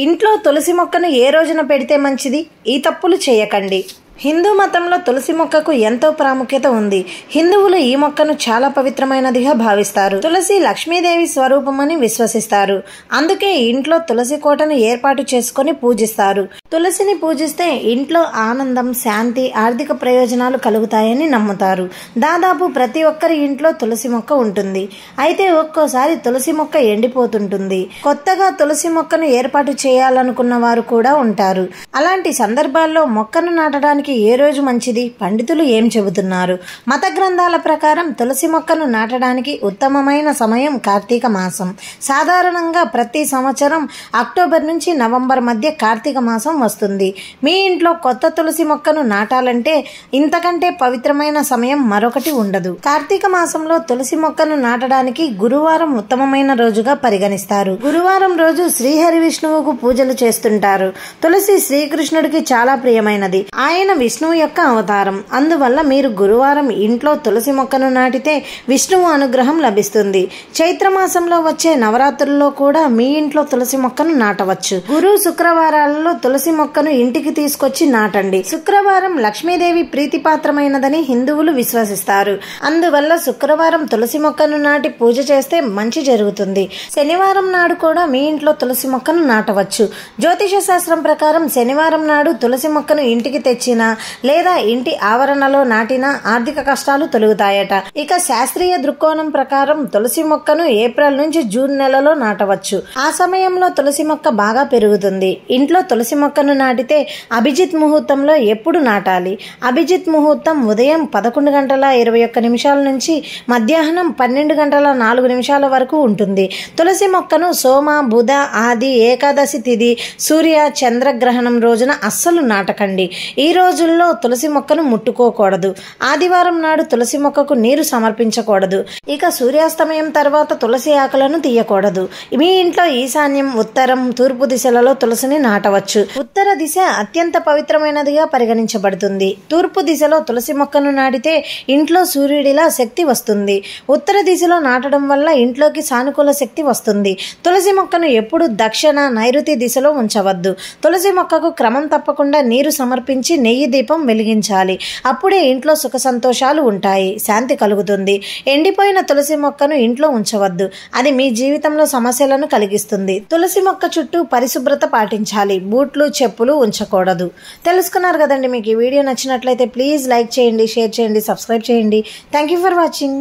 ఇంట్లో తులసి మొక్కను ఏ రోజున పెడితే మంచిది? ఈ తప్పులు చేయకండి. హిందూ మతంలో తులసి మొక్కకు ఎంతో ప్రాముఖ్యత ఉంది. హిందువులు ఈ మొక్కను చాలా పవిత్రమైనదిగా భావిస్తారు. తులసి లక్ష్మీదేవి స్వరూపమని విశ్వసిస్తారు. అందుకే ఇంట్లో తులసి కోటను ఏర్పాటు చేసుకుని పూజిస్తారు. తులసిని పూజిస్తే ఇంట్లో ఆనందం, శాంతి, ఆర్థిక ప్రయోజనాలు కలుగుతాయని నమ్ముతారు. దాదాపు ప్రతి ఒక్కరి ఇంట్లో తులసి మొక్క ఉంటుంది. అయితే ఒక్కోసారి తులసి మొక్క ఎండిపోతుంటుంది. కొత్తగా తులసి మొక్కను ఏర్పాటు చేయాలనుకున్న వారు కూడా ఉంటారు. అలాంటి సందర్భాల్లో మొక్కను నాటడానికి ఏ రోజు మంచిది? పండితులు ఏం చెబుతున్నారు? మత గ్రంథాల ప్రకారం తులసి మొక్కను నాటడానికి ఉత్తమమైన సమయం కార్తీక మాసం. సాధారణంగా ప్రతి సంవత్సరం అక్టోబర్ నుంచి నవంబర్ మధ్య కార్తీక మాసం వస్తుంది. మీ ఇంట్లో కొత్త తులసి మొక్కను నాటాలంటే ఇంతకంటే పవిత్రమైన సమయం మరొకటి ఉండదు. కార్తీక మాసంలో తులసి మొక్కను నాటడానికి గురువారం ఉత్తమమైన రోజుగా పరిగణిస్తారు. గురువారం రోజు శ్రీహరి విష్ణువుకు పూజలు చేస్తుంటారు. తులసి శ్రీకృష్ణుడికి చాలా ప్రియమైనది. ఆయన విష్ణువు యొక్క అవతారం. అందువల్ల మీరు గురువారం ఇంట్లో తులసి మొక్కను నాటితే విష్ణువు అనుగ్రహం లభిస్తుంది. చైత్రమాసంలో వచ్చే నవరాత్రుల్లో కూడా మీ ఇంట్లో తులసి మొక్కను నాటవచ్చు. గురు శుక్రవారాలలో తులసి మొక్కను ఇంటికి తీసుకొచ్చి నాటండి. శుక్రవారం లక్ష్మీదేవి ప్రీతిపాత్రమైనదని హిందువులు విశ్వసిస్తారు. అందువల్ల శుక్రవారం తులసి మొక్కను నాటి పూజ చేస్తే మంచి జరుగుతుంది. శనివారం నాడు కూడా మీ ఇంట్లో తులసి మొక్కను నాటవచ్చు. జ్యోతిష శాస్త్రం ప్రకారం శనివారం నాడు తులసి మొక్కను ఇంటికి తెచ్చిన లేదా ఇంటి ఆవరణలో నాటిన ఆర్థిక కష్టాలు తొలగుతాయట. ఇక శాస్త్రీయ దృక్కోణం ప్రకారం తులసి మొక్కను ఏప్రిల్ నుంచి జూన్ నెలలో నాటవచ్చు. ఆ సమయంలో తులసి మొక్క బాగా పెరుగుతుంది. ఇంట్లో తులసి మొక్కను నాటితే అభిజిత్ ముహూర్తంలో ఎప్పుడు నాటాలి? అభిజిత్ ముహూర్తం ఉదయం 11:21 నుంచి మధ్యాహ్నం 12:04 వరకు ఉంటుంది. తులసి మొక్కను సోమ, బుధ, ఆది, ఏకాదశి తిథి, సూర్య, చంద్రగ్రహణం రోజున అస్సలు నాటకండి. ఈ రోజుల్లో తులసి మొక్కను ముట్టుకోకూడదు. ఆదివారం నాడు తులసి మొక్కకు నీరు సమర్పించకూడదు. ఇక సూర్యాస్తమయం తర్వాత తులసి ఆకులను తీయకూడదు. మీ ఇంట్లో ఈశాన్యం, ఉత్తరం, తూర్పు దిశలలో తులసిని నాటవచ్చు. ఉత్తర దిశ అత్యంత పవిత్రమైనదిగా పరిగణించబడుతుంది. తూర్పు దిశలో తులసి మొక్కను నాటితే ఇంట్లో సూర్యుడిలా శక్తి వస్తుంది. ఉత్తర దిశలో నాటడం వల్ల ఇంట్లోకి సానుకూల శక్తి వస్తుంది. తులసి మొక్కను ఎప్పుడు దక్షిణ, నైరుతి దిశలో ఉంచవద్దు. తులసి మొక్కకు క్రమం తప్పకుండా నీరు సమర్పించి నెయ్యి దీపం వెలిగించాలి. అప్పుడే ఇంట్లో సుఖ సంతోషాలు ఉంటాయి, శాంతి కలుగుతుంది. ఎండిపోయిన తులసి మొక్కను ఇంట్లో ఉంచవద్దు. అది మీ జీవితంలో సమస్యలను కలిగిస్తుంది. తులసి మొక్క చుట్టూ పరిశుభ్రత పాటించాలి. బూట్లు, చెప్పులు ఉంచకూడదు. తెలుసుకున్నారు కదండి. మీకు ఈ వీడియో నచ్చినట్లయితే ప్లీజ్ లైక్ చేయండి, షేర్ చేయండి, సబ్స్క్రైబ్ చేయండి. Thank you for watching.